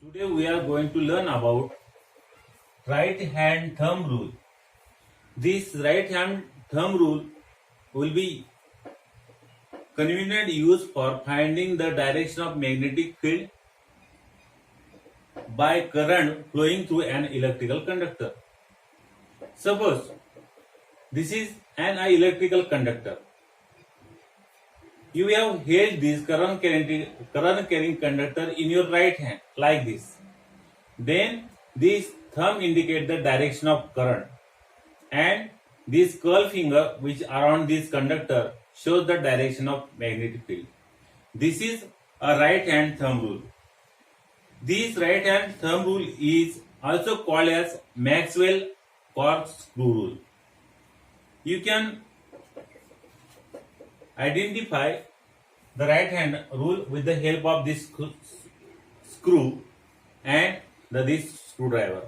Today we are going to learn about right hand thumb rule. This right hand thumb rule will be convenient use for finding the direction of magnetic field by current flowing through an electrical conductor. Suppose this is an electrical conductor. You have held this current carrying conductor in your right hand like this. Then this thumb indicates the direction of current, and this curl finger which around this conductor shows the direction of magnetic field. This is a right hand thumb rule. This right hand thumb rule is also called as Maxwell corkscrew rule. You can identify the right hand rule with the help of this screw and this screwdriver.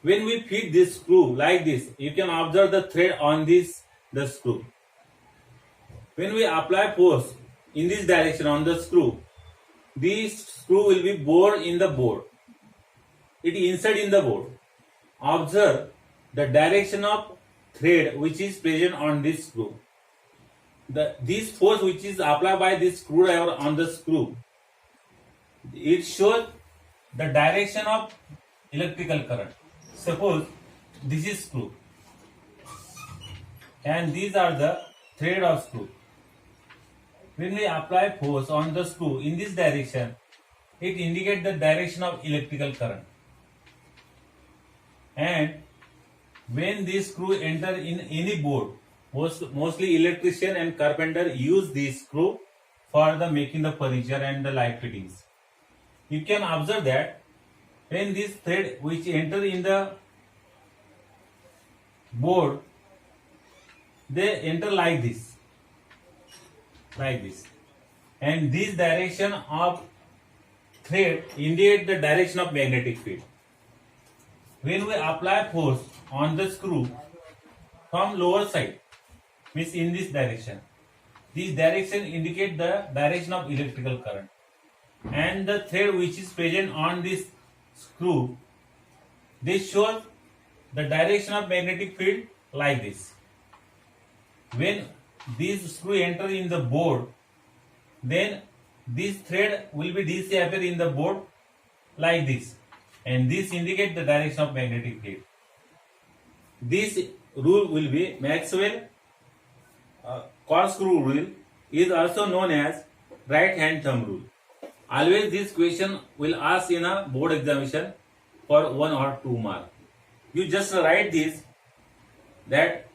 When we fit this screw like this, you can observe the thread on the screw. When we apply force in this direction on the screw, this screw will be bored in the board. It inside in the board. Observe the direction of thread which is present on this screw. This force which is applied by this screwdriver on the screw, it shows the direction of electrical current. Suppose this is screw and these are the thread of screw. When we apply force on the screw in this direction, it indicates the direction of electrical current. And when this screw enter in any board, mostly electrician and carpenter use this screw for the making the furniture and the light fittings. You can observe that when this thread which enter in the board, they enter like this, and this direction of thread indicate the direction of magnetic field. When we apply force on the screw from lower side, means in this direction indicate the direction of electrical current, and the thread which is present on this screw, this shows the direction of magnetic field like this. When this screw enter in the board, then this thread will be disappear in the board like this, and this indicate the direction of magnetic field. This rule will be Maxwell corkscrew rule, is also known as right hand thumb rule. Always this question will ask in a board examination for 1 or 2 marks. You just write this, that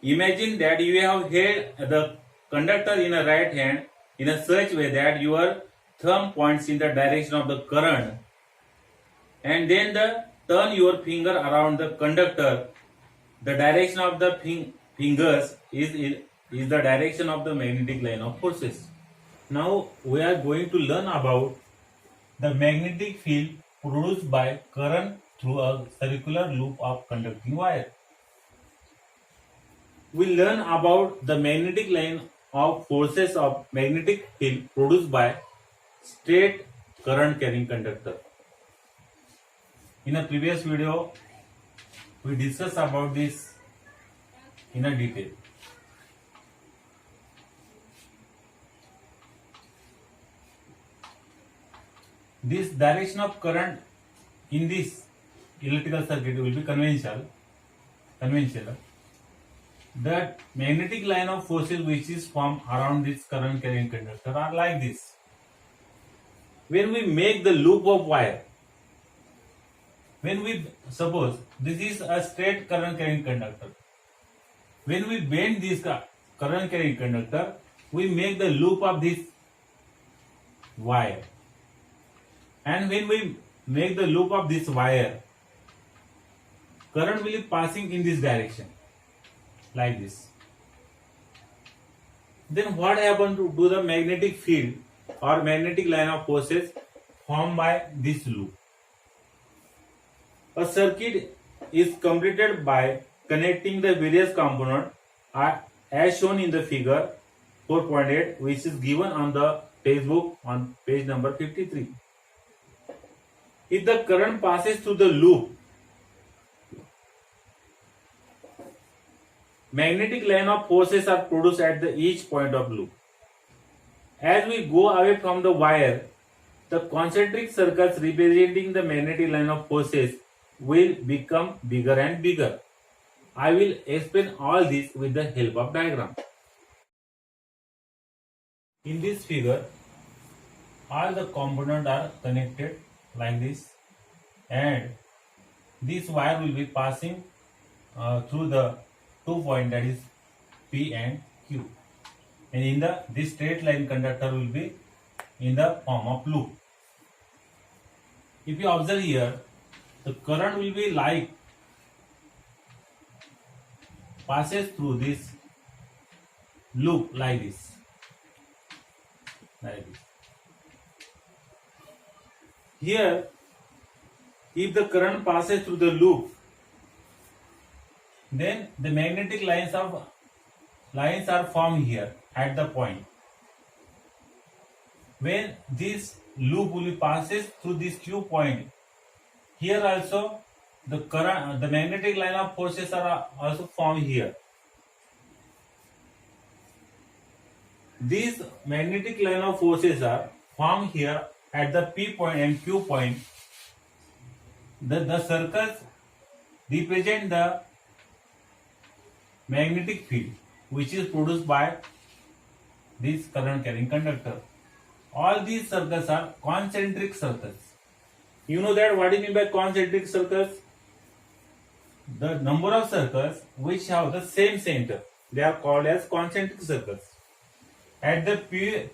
imagine that you have held the conductor in a right hand in a such way that your thumb points in the direction of the current, and then turn your finger around the conductor. The direction of the fingers is the direction of the magnetic line of forces. Now we are going to learn about the magnetic field produced by current through a circular loop of conducting wire. We learn about the magnetic line of forces of magnetic field produced by straight current carrying conductor. In a previous video, we discussed about this in a detail. This direction of current in this electrical circuit will be conventional. The magnetic line of forces which is formed around this current carrying conductor are like this. When we make the loop of wire, suppose this is a straight current carrying conductor. When we bend this current carrying conductor, we make the loop of this wire. And when we make the loop of this wire, current will be passing in this direction, like this. Then what happens to the magnetic field or magnetic line of forces formed by this loop? A circuit is completed by connecting the various components as shown in the figure 4.8, which is given on the textbook on page number 53. If the current passes through the loop, magnetic line of forces are produced at each point of loop. As we go away from the wire, the concentric circles representing the magnetic line of forces will become bigger and bigger. I will explain all this with the help of diagram. In this figure, all the components are connected like this, and this wire will be passing through the 2 points, that is P and Q, and in this straight line conductor will be in the form of loop. If you observe here, the current will be like passes through this loop like this. Here, if the current passes through the loop, then the magnetic lines are formed here at the point. When this loop will passes through this Q point, here also the magnetic line of forces are also formed here. These magnetic line of forces are formed here at the P point and Q point. The circles represent the magnetic field which is produced by this current carrying conductor. All these circles are concentric circles. You know that what do you mean by concentric circles? The number of circles which have the same center, they are called as concentric circles. At the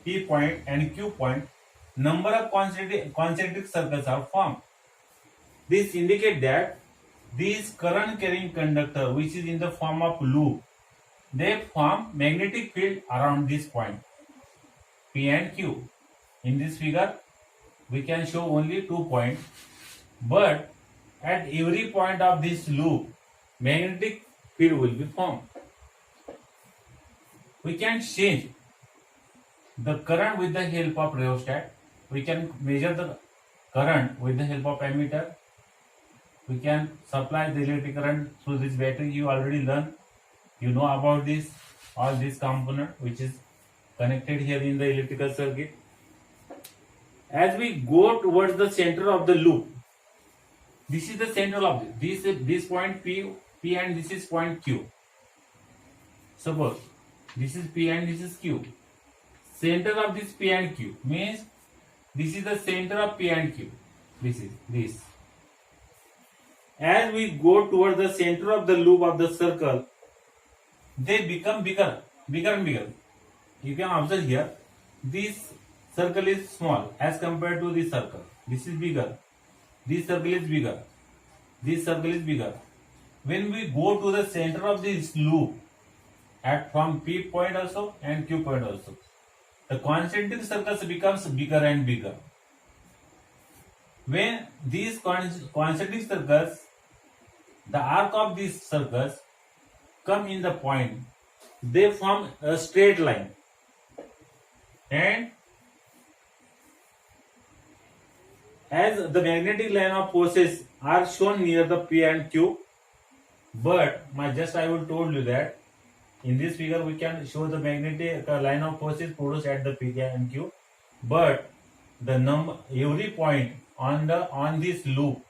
P point and Q point, number of concentric circles are formed. This indicates that these current carrying conductor, which is in the form of loop, they form magnetic field around this point P and Q. In this figure, we can show only 2 points, but at every point of this loop, magnetic field will be formed. We can change the current with the help of rheostat. We can measure the current with the help of ammeter. We can supply the electric current through this battery. You already learned. You know about this, all this component which is connected here in the electrical circuit. As we go towards the center of the loop, this is the center of this point P and this is point Q. Suppose this is P and this is Q. Center of this P and Q means this is the center of P and Q. This is this. As we go towards the center of the loop of the circle, they become bigger and bigger. You can observe here, this circle is small as compared to this circle. This is bigger. This circle is bigger. This circle is bigger. When we go to the center of this loop, from P point also and Q point also, the concentric circles becomes bigger and bigger. When these concentric circles, the arc of these circles come in the point, they form a straight line, and as the magnetic line of forces are shown near the P and Q, but I will told you that in this figure we can show the magnetic line of forces produced at the P and Q, but the every point on this loop,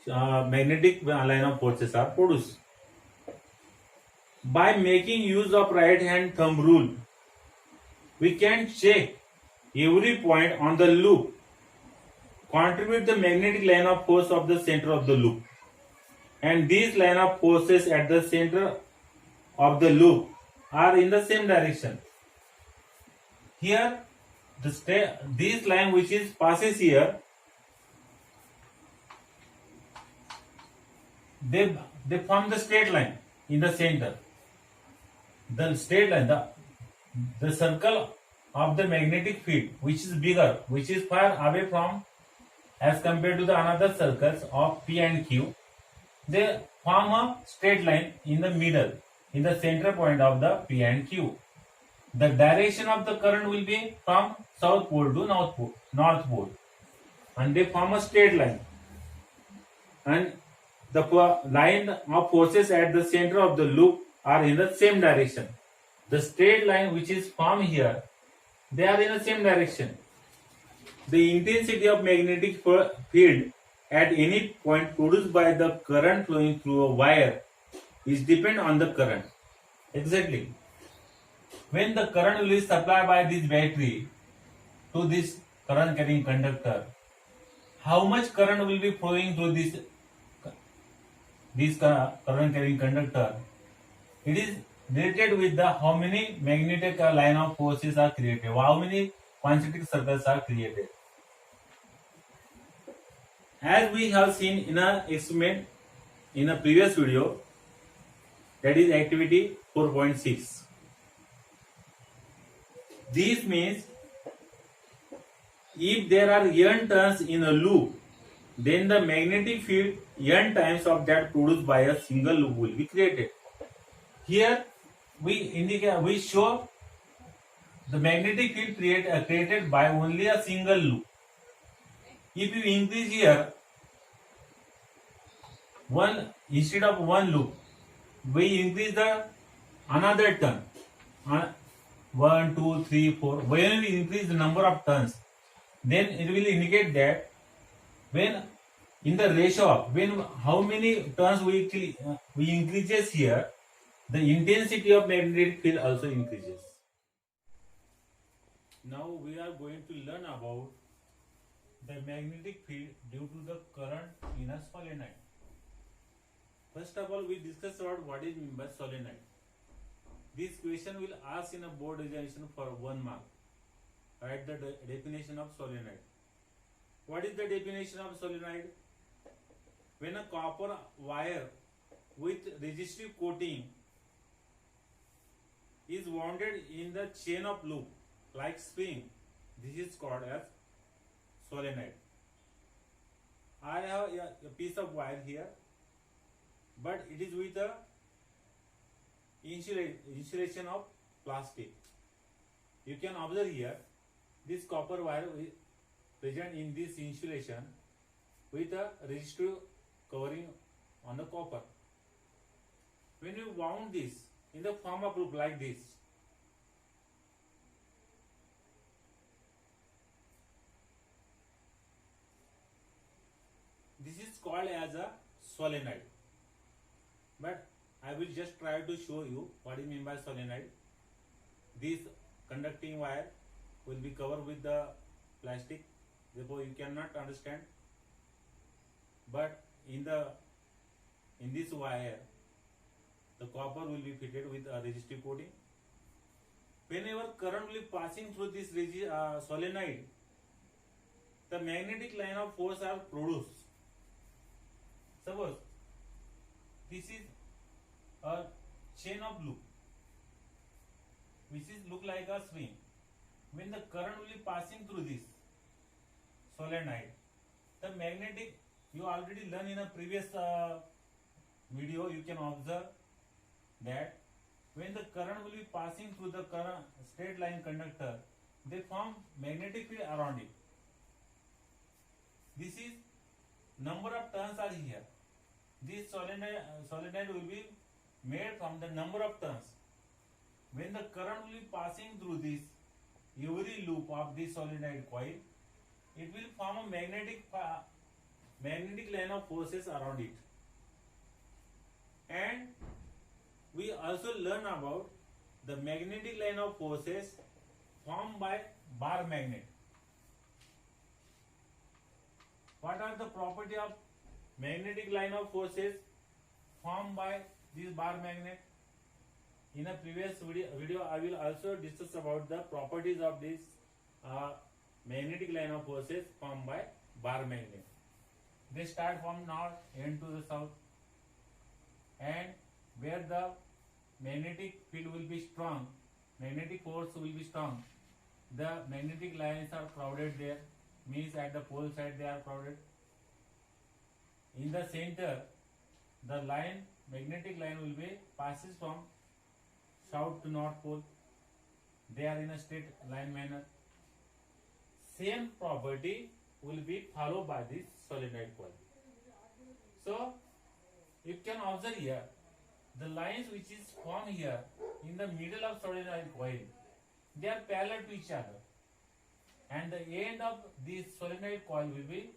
magnetic line of forces are produced. By making use of right hand thumb rule, we can check every point on the loop contribute the magnetic line of force of the center of the loop, and these line of forces at the center of the loop are in the same direction. Here, this line which is passes here, they form the straight line in the center. The straight line, the circle of the magnetic field, which is bigger, which is far away from as compared to the another circles of P and Q, they form a straight line in the middle, in the center point of the P and Q. The direction of the current will be from south pole to north pole, and they form a straight line. and the line of forces at the center of the loop are in the same direction. The straight line which is formed here, they are in the same direction. The intensity of magnetic field at any point produced by the current flowing through a wire is depend on the current. Exactly. When the current will be supplied by this battery to this current carrying conductor, how much current will be flowing through this current carrying conductor? It is related with the how many magnetic line of forces are created, how many concentric circles are created. As we have seen in a experiment in a previous video, that is activity 4.6. This means if there are n turns in a loop, then the magnetic field n times of that produced by a single loop will be created. Here we show the magnetic field created by only a single loop. If you increase here one instead of one loop, we increase the another turn. 1, 2, 3, 4. When we increase the number of turns, then it will indicate that when in the ratio of when how many turns we increases here, the intensity of magnetic field also increases. Now we are going to learn about the magnetic field due to the current in a solenoid. First of all, we discuss about what is meant by solenoid. This question will ask in a board examination for 1 mark. Write the definition of solenoid. What is the definition of solenoid? When a copper wire with resistive coating is wounded in the chain of loop like spring, this is called as solenoid. I have a piece of wire here, but it is with a insulation of plastic. You can observe here this copper wire present in this insulation with a resistive covering on the copper. When you wound this in the form of loop like this, this is called as a solenoid. But I will just try to show you what is meant by solenoid. This conducting wire will be covered with the plastic, therefore you cannot understand. But in this wire, the copper will be fitted with a resistive coating. Whenever current will be passing through this solenoid, the magnetic line of force are produced. Suppose this is a chain of loop which is look like a spring. When the current will be passing through this solenoid, the magnetic, you already learned in a previous video, you can observe that when the current will be passing through the current straight line conductor, they form magnetic field around it. This is number of turns are here. This solenoid will be made from the number of turns. When the current will be passing through this every loop of this solenoid coil, it will form a magnetic line of forces around it. And we also learn about the magnetic line of forces formed by bar magnet. What are the property of magnetic line of forces formed by this bar magnet? In a previous video I will also discuss about the properties of this magnetic line of forces formed by bar magnet. They start from north end to the south, and where the magnetic field will be strong, magnetic force will be strong, the magnetic lines are crowded there, means at the pole side they are crowded. In the center, the magnetic line will be passes from south to north pole. They are in a straight line manner. Same property will be followed by this solenoid coil. So you can observe here the lines which is formed here in the middle of solenoid coil, they are parallel to each other, and the end of this solenoid coil will be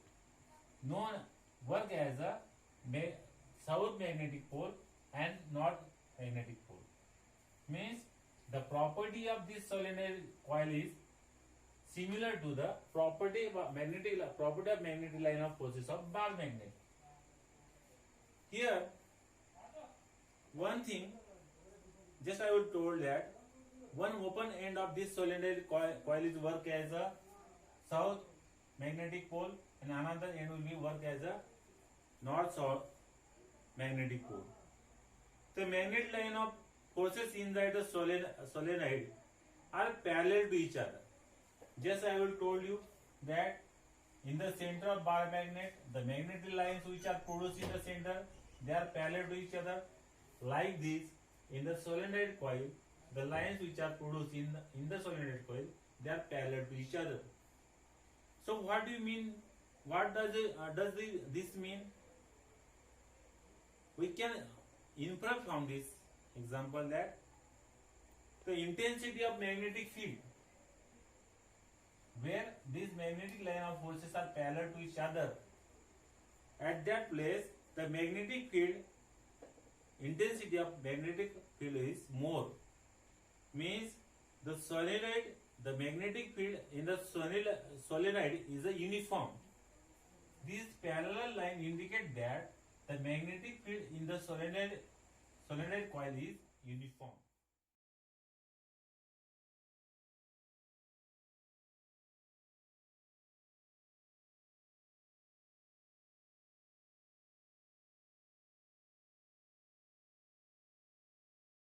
work as a south magnetic pole and north magnetic pole. Means the property of this solenoid coil is similar to the property of magnetic line of forces of bar magnet. Here, one thing, just I was told that one open end of this solenoid coil is work as a south magnetic pole, and another end will be work as a north-south magnetic pole. The magnetic line of forces inside the solenoid are parallel to each other. Just I will told you that in the center of bar magnet, the magnetic lines which are produced in the center, they are parallel to each other. Like this, in the solenoid coil, the lines which are produced in the solenoid coil, they are parallel to each other. So what do you mean? What this mean? We can infer from this example that the intensity of magnetic field, where these magnetic line of forces are parallel to each other, at that place the magnetic field, intensity of magnetic field is more. Means the solenoid, the magnetic field in the solenoid is a uniform. These parallel line indicate that the magnetic field in the solenoid coil is uniform.